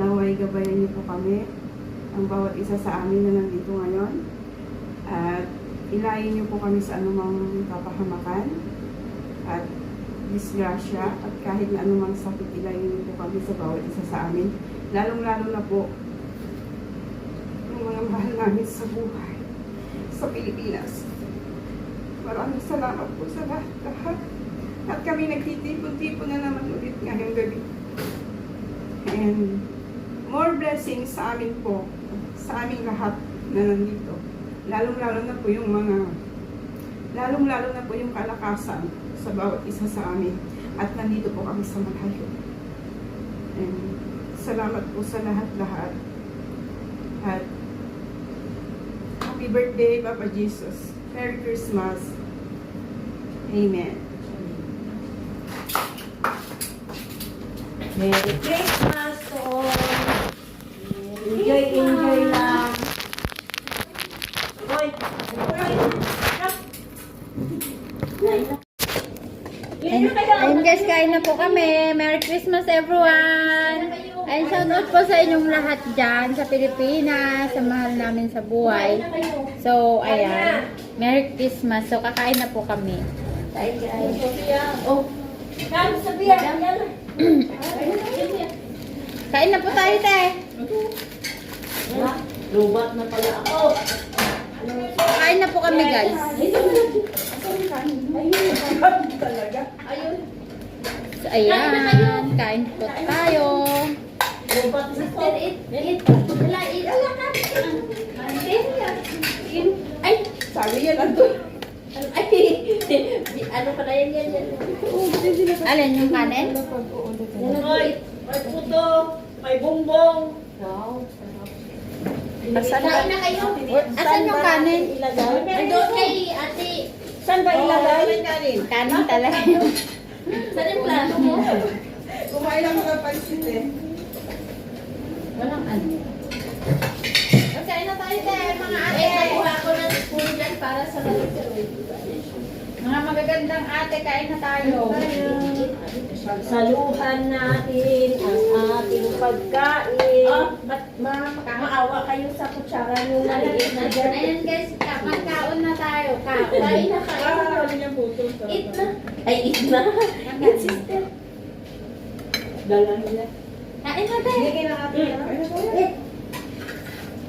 Naway gabayan niyo po kami, ang bawat isa sa amin na nandito ngayon. At ilayin niyo po kami sa anumang kapahamakan at disgrasya at kahit na anumang sakit, ilayin niyo po kami sa bawat isa sa amin. Lalong-lalo na po yung mga mahal namin sa buhay sa Pilipinas. Maraming salamat po sa lahat. At kami nagtitipon-tipon na naman ulit ngayong gabi. And more blessings sa amin po, sa aming lahat na nandito. Lalong-lalo na po yung kalakasan sa bawat isa sa amin. At nandito po kami sa malayo. And salamat po sa lahat-lahat. At happy birthday, Papa Jesus. Merry Christmas. Amen. Merry Christmas to all. Enjoy lang. Hoy, Ayun guys, kain na po kami. Merry Christmas everyone! Ayun, shoutout po sa inyong lahat dyan sa Pilipinas, sa mahal namin sa buhay. So, ayan. Merry Christmas. So, kakain na po kami. Kain guys. Oh, kain sa biya. Kain na po tayo, te. Lubat na pala ako. Kain na po kami, guys. So, ayan. Kain po tayo. Lubat na to. Ay, sabi yan, Anton. Ano pa na yan? Alin yung kanin? Hoy, may puto, may bongbong. Wow. Kain na kayo. Asan yung kanin? Nandun kay ate. Saan ba ilagay? Kanin talaga. Saan yung plato mo? Kumain lang mga pansit eh. Walang ano. Kain na tayo, te. Mga ate. Nakuha ko ng spoon dyan para sa lalagyan. Mga magagandang ate, kain na tayo. Saluhan natin ang ating pagkain. Ba't maawa kayo sa kutsara nyo na liit na dyan? Ayan guys, magkaon na tayo. Kaon. Kain na kayo. Eat na. Ay, eat na. Eat, sister. Dala nila. Kain na tayo.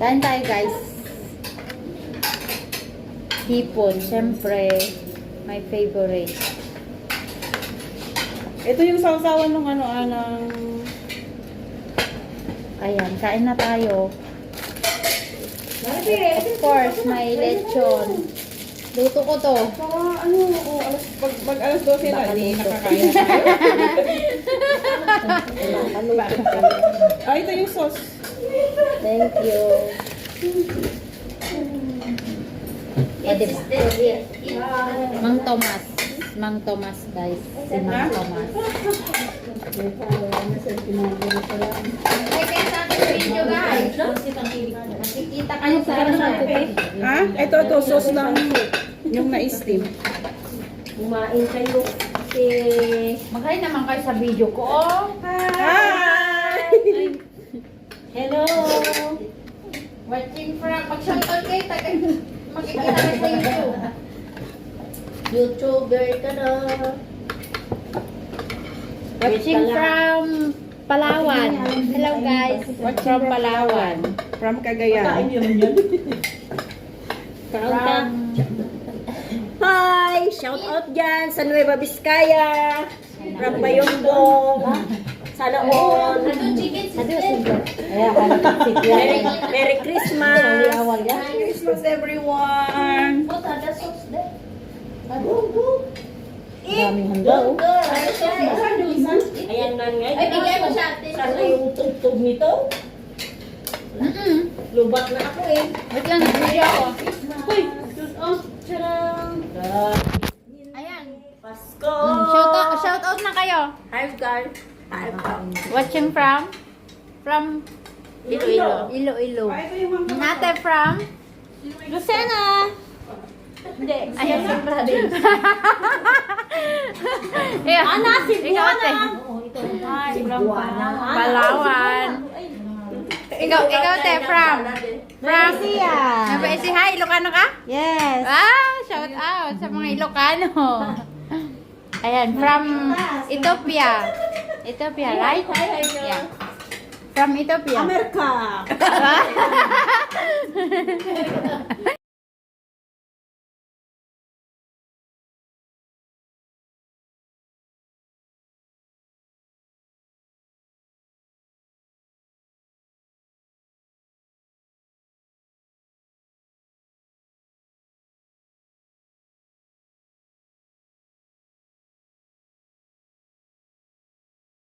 Kain tayo guys. Hipon, syempre. My favorite. Ito yung sausawan ng anong... Ayan, kain na tayo. Of course, may lechon. Luto ko to. Saka pag alas 12 na, hindi nakakaya tayo. Ito yung sauce. Thank you. Diba? Mang Tomas. Mang Tomas, guys. Si Mang Tomas. Okay, sa ating video, guys. Nakikita kayo sa Ha? Ito, sauce lang yung na-steam. Kumain kayo kasi... Magaling naman kayo sa video ko. Oh. Hi! Hello! Watching from... Mag-shoutout kayo. Makikita kayo sa YouTube. YouTuber ka na. Watching from Palawan. Hello guys. Watch from Palawan. From Cagayan. From... Hi! Shout out dyan sa Nueva Vizcaya. From Bayongbong. Sana all. Merry Christmas! Merry Christmas, everyone! Daming handa oh. Ayan na nga. Ay, bigay mo siya ate. Sana yung tugtog nito. Lubat na ako eh. Wait lang, nag-video ako. Uy! Oh, charang! Ayan. Pasko! Shout out na kayo. Hi guys! Hi guys! Watching from? From Iloilo. Iloilo. Ito yung mga... Ate from? Lucena. Hindi. Ayan si brother. Ana, si Ikaw, ate. Buana! Hi, from Buana. Palawan. Ikaw, te, from? From? Malaysia. Si hi, Ilocano ka? Yes. Shout out sa mga Ilocano. Ayan, from Ethiopia. Ethiopia, right? Yeah. From Ethiopia. America.